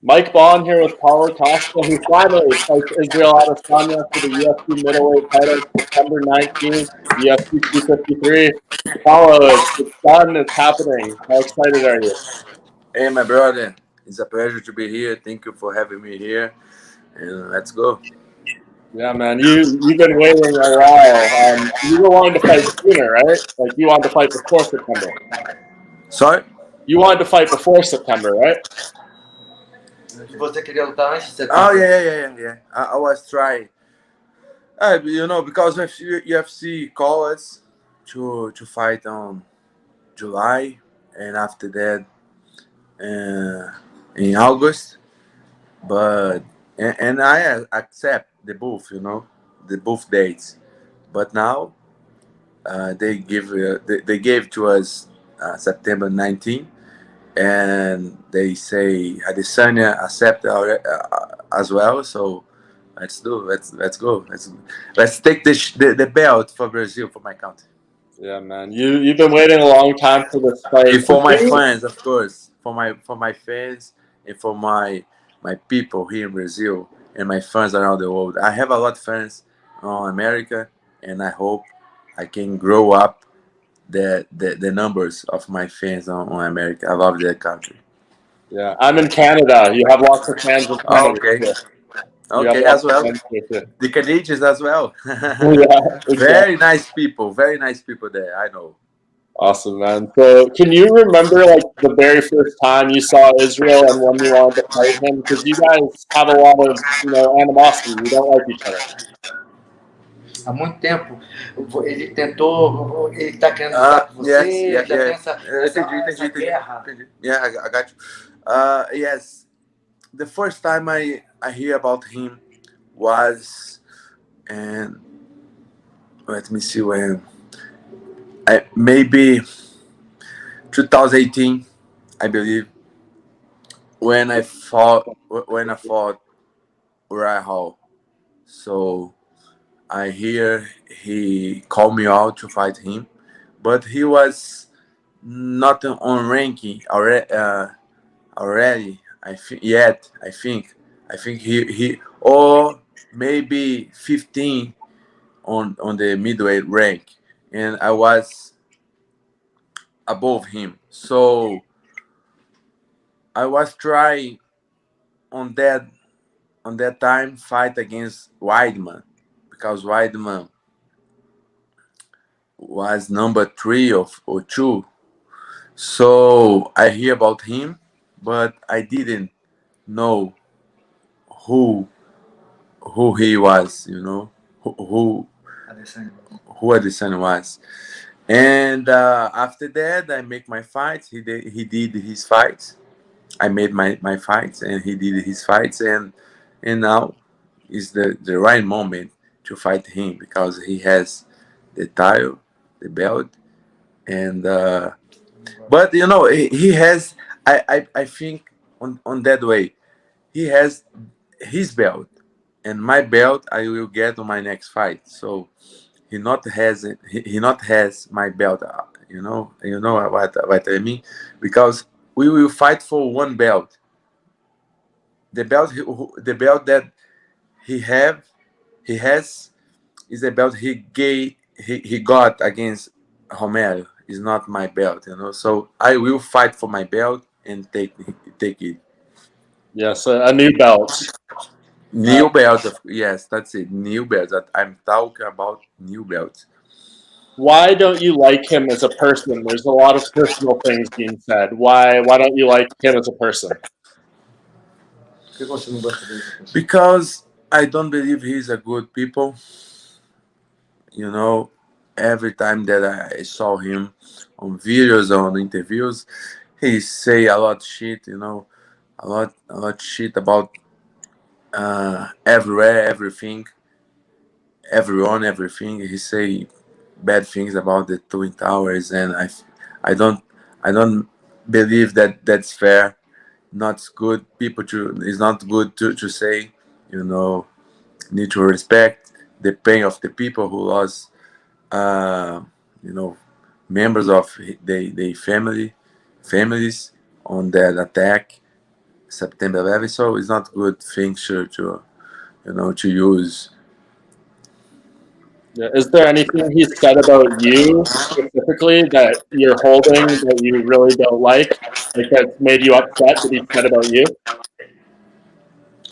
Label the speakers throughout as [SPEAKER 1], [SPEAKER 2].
[SPEAKER 1] Mike Bohn here with Paulo Costa, who finally fights Israel Adesanya for the UFC middleweight title September 19th, UFC 253. Paulo, it's done, it's happening. How excited are you?
[SPEAKER 2] Hey, my brother. It's a pleasure to be here. Thank you for having me here. And let's go.
[SPEAKER 1] Yeah, man, you've been waiting a while. You were wanting to fight sooner, right? Like you wanted to fight before September.
[SPEAKER 2] Sorry?
[SPEAKER 1] You wanted to fight before September, right?
[SPEAKER 3] Você queria lutar antes de
[SPEAKER 2] Oh,
[SPEAKER 3] setembro?
[SPEAKER 2] yeah. I was trying. Because if UFC call us to fight on July, and after that in August. But and I accept the both dates. But now they gave to us September 19th, and they say Adesanya accept as well. So let's go. Let's take the belt for Brazil, for my country.
[SPEAKER 1] Yeah, man. You've been waiting a long time for this fight.
[SPEAKER 2] And for my fans, of course, for my fans and for my people here in Brazil and my fans around the world. I have a lot of fans on America, and I hope I can grow up the numbers of my fans on America. I love that country.
[SPEAKER 1] Yeah, I'm in Canada. You have lots of fans in
[SPEAKER 2] Oh,
[SPEAKER 1] Canada.
[SPEAKER 2] okay.
[SPEAKER 1] Too. You have
[SPEAKER 2] Okay,
[SPEAKER 1] lots
[SPEAKER 2] as
[SPEAKER 1] of
[SPEAKER 2] well.
[SPEAKER 1] fans here too.
[SPEAKER 2] The Canadians as well.
[SPEAKER 1] Yeah, exactly.
[SPEAKER 2] Very nice people there. I know.
[SPEAKER 1] Awesome, man. So, can you remember like the very first time you saw Israel and when you wanted to fight him? Because you guys have a lot of animosity. You don't like each other.
[SPEAKER 3] Há muito tempo. Ele tentou. Ele está querendo lutar com você,
[SPEAKER 2] Yes,
[SPEAKER 3] já tem
[SPEAKER 2] yeah.
[SPEAKER 3] essa guerra.
[SPEAKER 2] Yeah, I got you. Yes, the first time I hear about him was, and let me see when, maybe 2018, I believe, when I fought Uriah Hall. So I hear he called me out to fight him, but he was not on ranking already. I think he or maybe 15 on the midweight rank, and I was above him. So I was trying on that time fight against Weidman, because Weidman was number 3 or 2. So I hear about him, but I didn't know who who he was,
[SPEAKER 3] Adesanya.
[SPEAKER 2] who Adesanya was. And after that, I make my fights. He did his fights. I made my fights, and he did his fights. And now is the right moment to fight him, because he has the title, the belt, and but he has. I think on that way he has his belt, and my belt I will get on my next fight. So he not has my belt. You know what I mean, because we will fight for one belt. The belt that he have he has is the belt he got against Romero. Is not my belt. So I will fight for my belt and take it.
[SPEAKER 1] Yes, a new belt.
[SPEAKER 2] New belt, yes, that's it. New belt. That I'm talking about new belt.
[SPEAKER 1] Why don't you like him as a person? There's a lot of personal things being said. Why don't you like him as a person?
[SPEAKER 3] Por que você não gosta dele?
[SPEAKER 2] Because I don't believe he's a good people. You know, every time that I saw him on videos or on interviews, he say a lot shit. A lot shit about everywhere, everything, everyone, everything. He say bad things about the Twin Towers, and I don't, I don't believe that that's fair. Not good. People to It's not good to say. You know, need to respect the pain of the people who lost. You know, members of the families on that attack. September 11th. So it's not good thing to use.
[SPEAKER 1] Yeah. Is there anything he said about you specifically that you're holding that you really don't like that's made you upset that he said about you?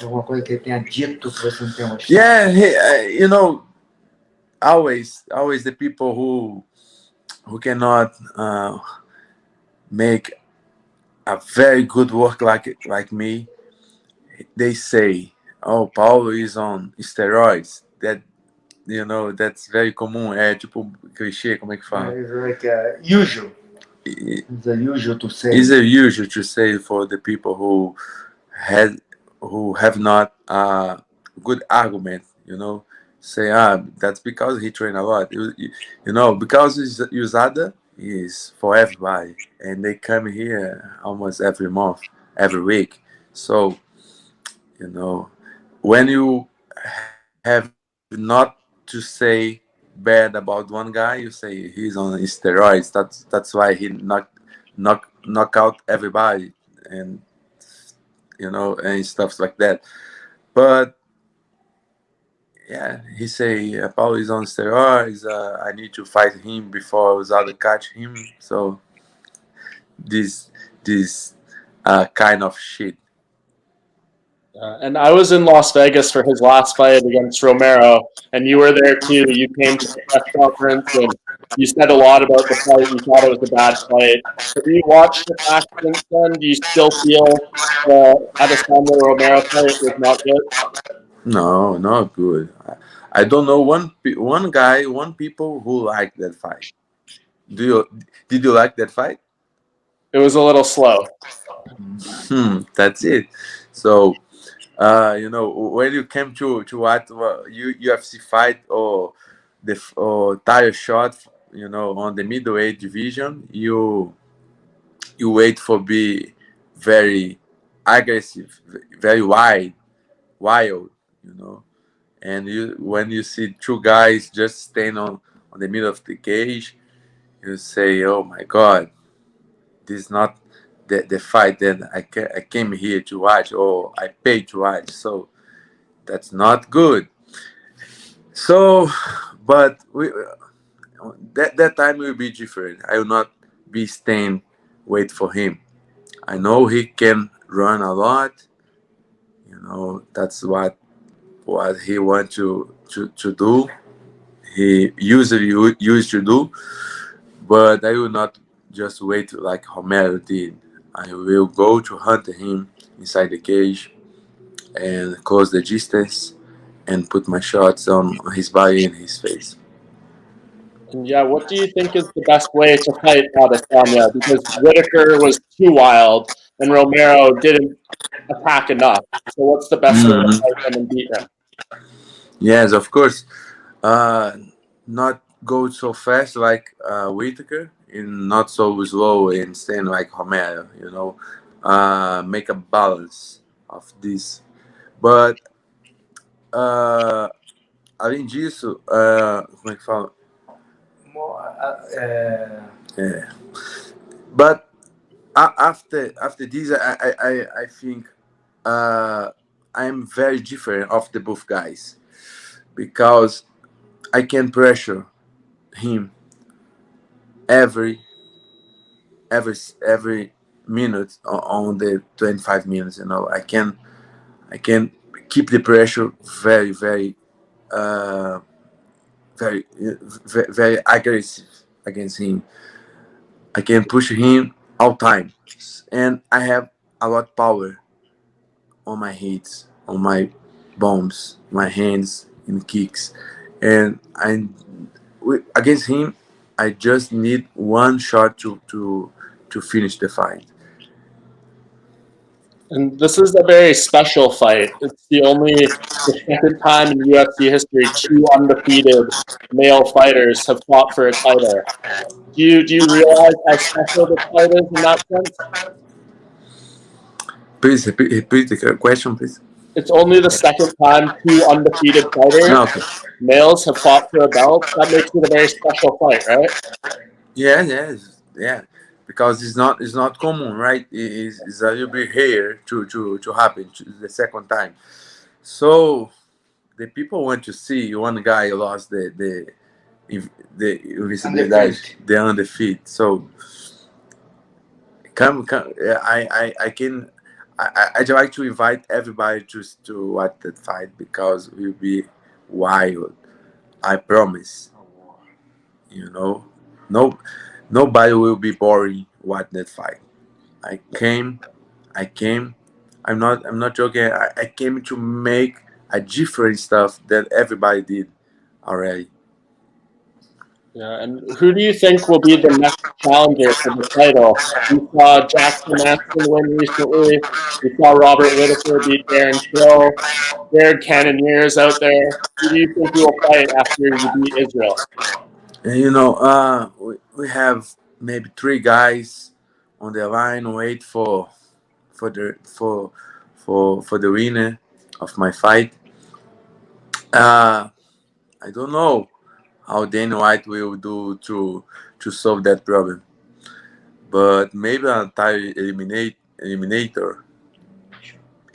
[SPEAKER 3] Alguma coisa que ele tenha dito que você não tenha gostado?
[SPEAKER 2] Yeah, always the people who cannot make a very good work like me, they say, "Oh, Paulo is on steroids." That's very common. É tipo clichê, como é que fala?
[SPEAKER 3] It's like usual. It's usual to say.
[SPEAKER 2] It's usual to say for the people had who have not a good argument. Say, that's because he trained a lot. Because USADA is for everybody, and they come here almost every month, every week. So, when you have not to say bad about one guy, you say he's on steroids. That's why he knock out everybody, and and stuff like that. But yeah, he say Paulo is on steroids. I need to fight him before Usada catch him. So this kind of shit.
[SPEAKER 1] And I was in Las Vegas for his last fight against Romero, and you were there too. You came to the press conference and you said a lot about the fight. You thought it was a bad fight. Have you watched it back since then? Do you still feel the Adesanya Romero fight was not good?
[SPEAKER 2] No, not good. I don't know one people who like that fight. Did you like that fight?
[SPEAKER 1] It was a little slow.
[SPEAKER 2] That's it. So when you came to watch UFC fight or or tire shot, on the middleweight division, you wait for be very aggressive, very wild, and when you see two guys just staying on the middle of the cage, you say, "Oh my God, this is not the fight that I came here to watch or I paid to watch." So that's not good. So, but that time will be different. I will not be staying wait for him. I know he can run a lot. That's what he want to do. He usually used to do, but I will not just wait like Romero did. I will go to hunt him inside the cage and close the distance and put my shots on his body and his face.
[SPEAKER 1] And yeah, what do you think is the best way to fight Adesanya? Because Whitaker was too wild and Romero didn't attack enough. So what's the best way to
[SPEAKER 2] Mhm.
[SPEAKER 1] fight him and beat him?
[SPEAKER 2] Yes, of course. Uh, Not go so fast like Whitaker, and not so slow and stand like Romero. Make a balance of this. But além disso, como é que fala? É. But after this, I think I'm very different of the both guys because I can pressure him every every minute on the 25 minutes. I can keep the pressure very uh, very aggressive against him. I can push him all time, and I have a lot power on my hits, on my bombs, my hands and kicks, and against him, I just need one shot to finish the fight.
[SPEAKER 1] And this is a very special fight. It's the second time in UFC history two undefeated male fighters have fought for a title. Do you realize how special this fight is in that sense?
[SPEAKER 2] Please repeat the question, please.
[SPEAKER 1] It's only the second time two undefeated
[SPEAKER 2] No,
[SPEAKER 1] fighters,
[SPEAKER 2] okay.
[SPEAKER 1] males, have fought for a belt. That makes it a very special fight, right?
[SPEAKER 2] Yeah, yes, yeah. because it's not common, right? It's a little bit rare to happen the second time. So the people want to see one guy lost the invisibilidade,
[SPEAKER 3] Undefeated.
[SPEAKER 2] the undefeated. So come, I can. I'd like to invite everybody to watch that fight because it will be wild. I promise. You know, no, nobody will be boring watching that fight. I came, I came. I'm not joking. I came to make a different stuff that everybody did already.
[SPEAKER 1] Yeah, and who do you think will be the next challenger for the title? We saw Jackson Aston win recently. We saw Robert Whitaker beat Darren Till. Jared Cannonier's out there. Who do you think you will fight after you beat Israel?
[SPEAKER 2] And we have maybe three guys on the line wait for the for the winner of my fight. Uh, I don't know how Dana White will do to solve that problem, but maybe a title eliminator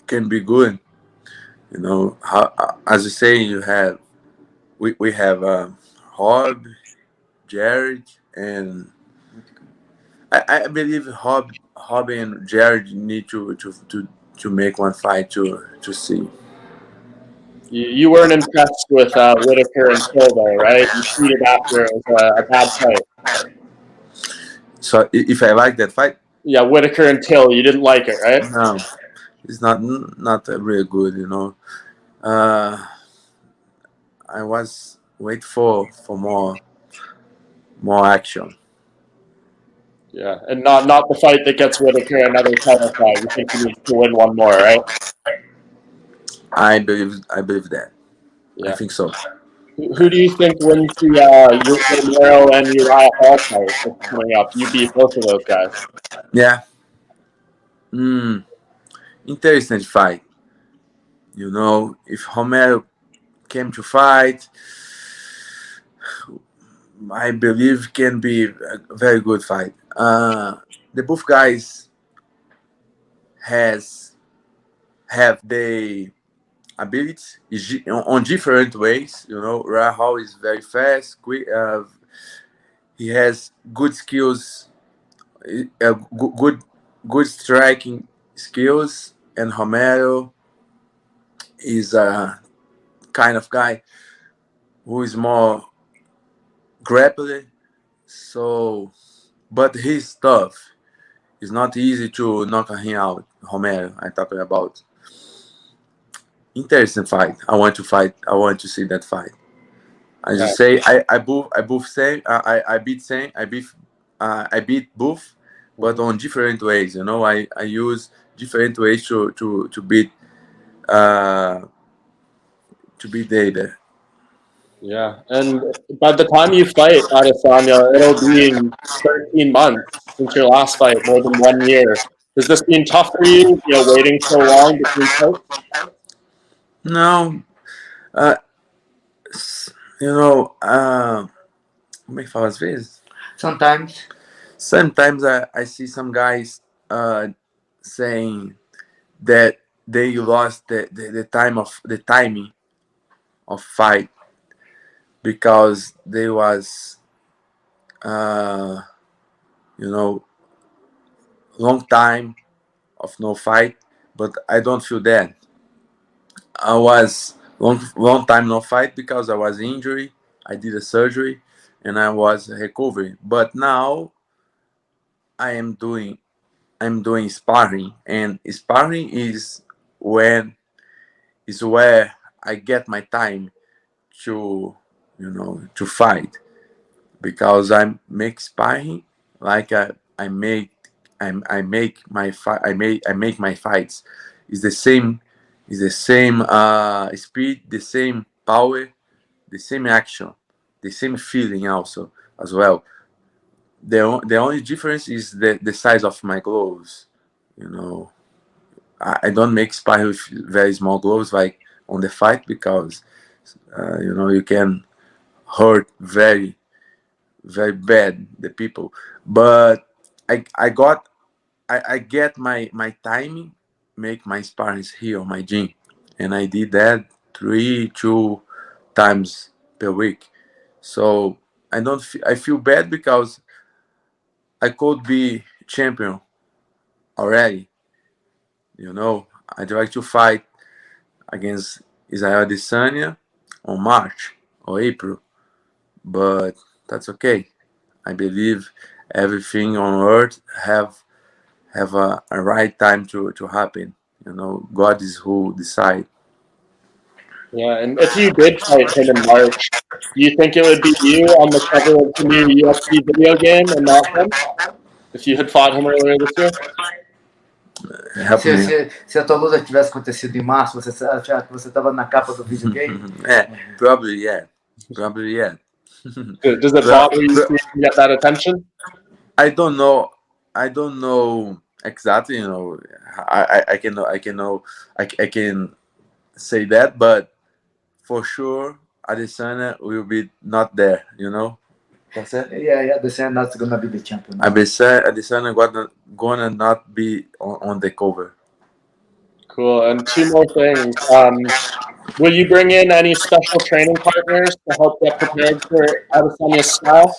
[SPEAKER 2] can be good. As you say, we have Rob, Jared, and I believe Rob and Jared need to make one fight to see.
[SPEAKER 1] You weren't impressed with Whitaker and Till, though, right? You tweeted after it was a bad fight.
[SPEAKER 2] So if I like that fight,
[SPEAKER 1] Yeah, Whitaker and Till, you didn't like it, right?
[SPEAKER 2] no, it's not really good. Uh, I was wait for more action.
[SPEAKER 1] Yeah, and not the fight that gets Whitaker another title fight. You think he needs to win one more, right?
[SPEAKER 2] I believe that. I
[SPEAKER 1] Yeah.
[SPEAKER 2] think so.
[SPEAKER 1] Who do you think wins the Romero and Uriah Hall fight that's coming up? You beat both of those guys.
[SPEAKER 2] Yeah. Interesting fight. If Romero came to fight, I believe can be a very good fight. The both guys has have the ability on different ways. Rahal is very fast, quick. He has good skills, good striking skills, and Romero is a kind of guy who is more grappling. So, but his tough. It's not easy to knock him out. Romero, I'm talking about. Interesting fight. I want to fight. I want to see that fight. I
[SPEAKER 1] Yeah.
[SPEAKER 2] just say I both say I beat Sam I beat both, but on different ways. I use different ways to beat uh to beat David.
[SPEAKER 1] Yeah, and by the time you fight Adesanya, it'll be 13 months since your last fight, more than 1 year. Has this been tough for you, waiting so long between fights?
[SPEAKER 2] No, uh, you know, como é que fala às vezes?
[SPEAKER 3] Sometimes.
[SPEAKER 2] Sometimes I see some guys saying that they lost the timing of fight because they was uh, you know long time of no fight, but I don't feel that. I was long time no fight because I was injured. I did a surgery and I was recovering. But now I am doing I'm doing sparring, and sparring when is where I get my time to to fight, because I make sparring like I make my fight I make my fights is the same speed, the same power, the same action, the same feeling also as well. The only difference is the size of my gloves. You know, I don't make sparring with very small gloves like on the fight, because you can hurt very very bad the people. But I get my timing, make my sparring here on my gym, and I did that 2 times per week. So I feel bad because I could be champion already. I'd like to fight against Israel Adesanya on March or April, but that's okay. I believe everything on earth have a right time to happen. God is who decide.
[SPEAKER 1] Yeah, and if you did fight him in March, do you think it would be you on the cover of the new UFC video game and not him? If you had fought him earlier this year?
[SPEAKER 2] Help me.
[SPEAKER 3] Se a tua luta tivesse acontecido em março, você achava que você estava na capa do videogame?
[SPEAKER 2] Yeah, probably yeah. Probably yeah.
[SPEAKER 1] Does it bother you to get that attention?
[SPEAKER 2] I don't know. I don't know exactly. I can say that, but for sure, Adesanya will be not there. That's it.
[SPEAKER 3] Yeah, Adesanya not gonna be the champion.
[SPEAKER 2] Adesanya gonna not be on the cover.
[SPEAKER 1] Cool. And two more things. Will you bring in any special training partners to help get prepared for Adesanya's style?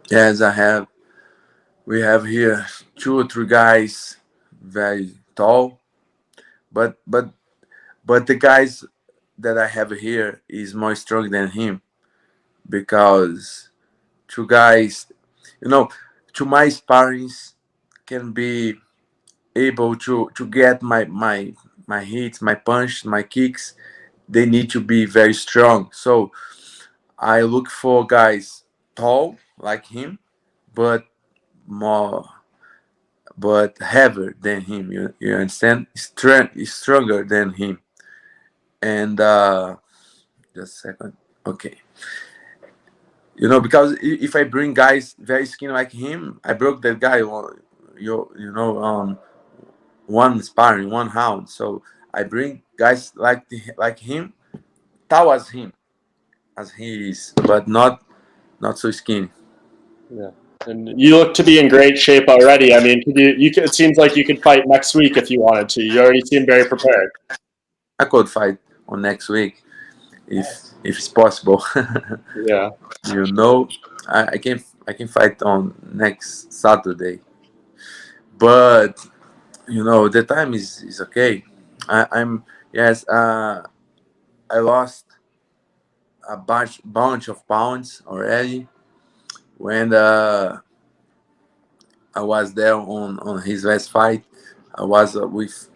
[SPEAKER 2] Yes, I have. We have here 2 or 3 guys very tall, but the guys that I have here is more strong than him because 2 guys, to my sparrings can be able to get my hits, my punch, my kicks. They need to be very strong. So I look for guys tall like him, but more but heavier than him. You understand? Stronger than him. And just a second. Okay. Because if I bring guys very skinny like him, I broke that guy. One sparring, one round. So I bring guys like him, tall as him, as he is, but not so skinny.
[SPEAKER 1] Yeah. And you look to be in great shape already. I mean, it seems like you could fight next week if you wanted to. You already seem very prepared.
[SPEAKER 2] I could fight on next week if it's possible.
[SPEAKER 1] Yeah.
[SPEAKER 2] I can fight on next Saturday, but the time is okay. I'm yes. I lost a bunch of pounds already when I was there on his last fight. I was with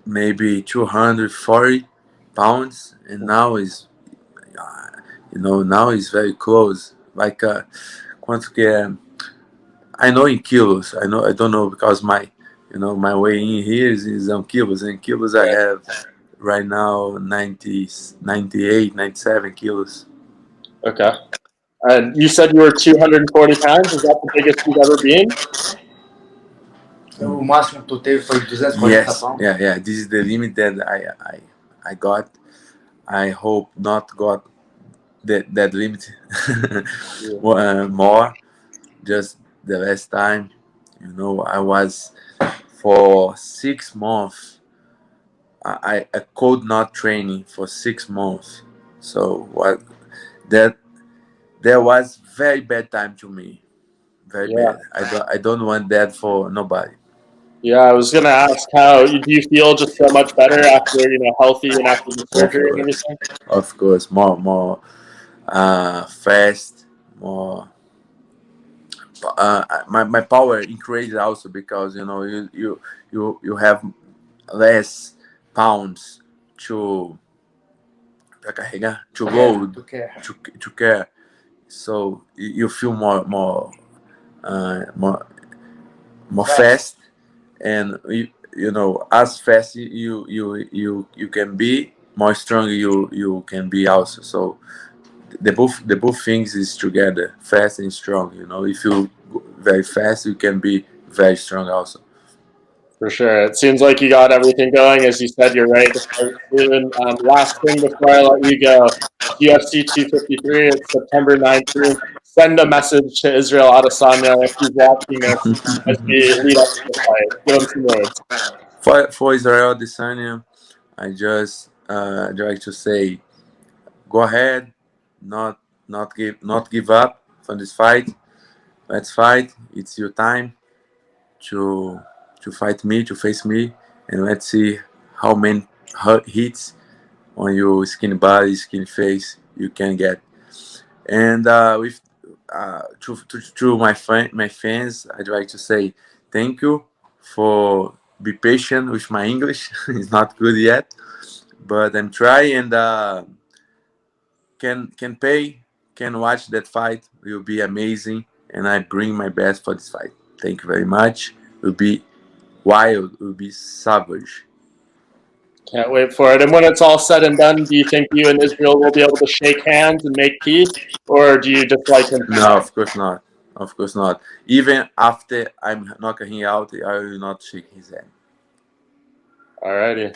[SPEAKER 2] maybe 240 pounds, and now is very close. Like quanto que é? I know in kilos. I don't know because my weight in here is on kilos. And kilos I have right now 90, 98, 97 kilos.
[SPEAKER 1] Okay. And you said you were 240 pounds. Is that the biggest you've ever been?
[SPEAKER 3] O máximo que tu teve foi 240 pounds?
[SPEAKER 2] Yeah. This is the limit that I got. I hope not got that limit more. Just the last time, I was for 6 months. I could not training for 6 months. So that was very bad time to me. Very bad. I don't want that for nobody.
[SPEAKER 1] Yeah, I was gonna ask do you feel just so much better after healthy and after the surgery and everything?
[SPEAKER 2] Of course, more fast, more. My power increased also because you have less pounds to carregar, to load, to care. So you feel more fast, and as fast you can be, more strong you can be also. So the both things is together, fast and strong. If you go very fast, you can be very strong also.
[SPEAKER 1] For sure. It seems like you got everything going. As you said, you're right to start soon. Last thing before I let you go, UFC 253. It's September 19th, send a message to Israel Adesanya if he's watching this as we lead up to the fight. Give him some words.
[SPEAKER 2] For Israel Adesanya, I just like to say, go ahead, not give up from this fight. Let's fight. It's your time to fight me, to face me, and let's see how many hits on your skin body, skin face you can get. And with to my fans, I'd like to say thank you for be patient with my English. It's not good yet, but I'm trying, and can pay, can watch that fight. It will be amazing, and I bring my best for this fight. Thank you very much. It will be wild. It will be savage.
[SPEAKER 1] Can't wait for it. And when it's all said and done, do you think you and Israel will be able to shake hands and make peace, or do you just like him?
[SPEAKER 2] No, of course not. Of course not. Even after I'm knocking him out, I will not shake his hand.
[SPEAKER 1] Alrighty.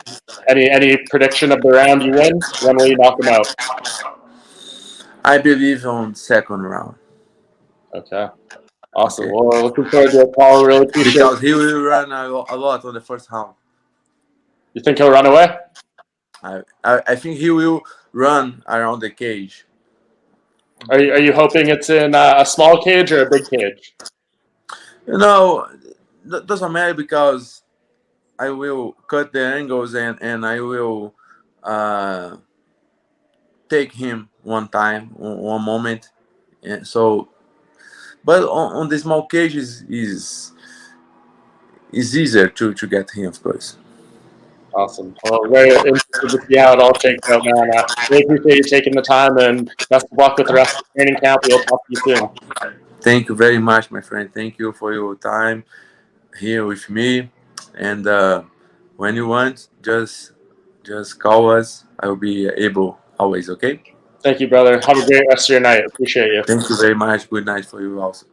[SPEAKER 1] Any prediction of the round you win? When will you knock him out?
[SPEAKER 2] I believe on second round.
[SPEAKER 1] Okay. Awesome.
[SPEAKER 2] Okay.
[SPEAKER 1] Well, looking forward to it, Paul. Really appreciate it.
[SPEAKER 2] Because he will run a lot on the first round.
[SPEAKER 1] You think he'll run away?
[SPEAKER 2] I think he will run around the cage.
[SPEAKER 1] Are you hoping it's in a small cage or a big cage?
[SPEAKER 2] You know, doesn't matter because I will cut the angles and I will take him one time, one moment. And so, but on the small cage is easier to get him, of course.
[SPEAKER 1] Awesome. Well, very interested to see how it all shakes out, man. I really appreciate you taking the time, and best of luck with the rest of the training camp. We'll talk to you soon.
[SPEAKER 2] Thank you very much, my friend. Thank you for your time here with me. And when you want, just call us. I will be able always. Okay.
[SPEAKER 1] Thank you, brother. Have a great rest of your night. Appreciate you.
[SPEAKER 2] Thank you very much. Good night for you also.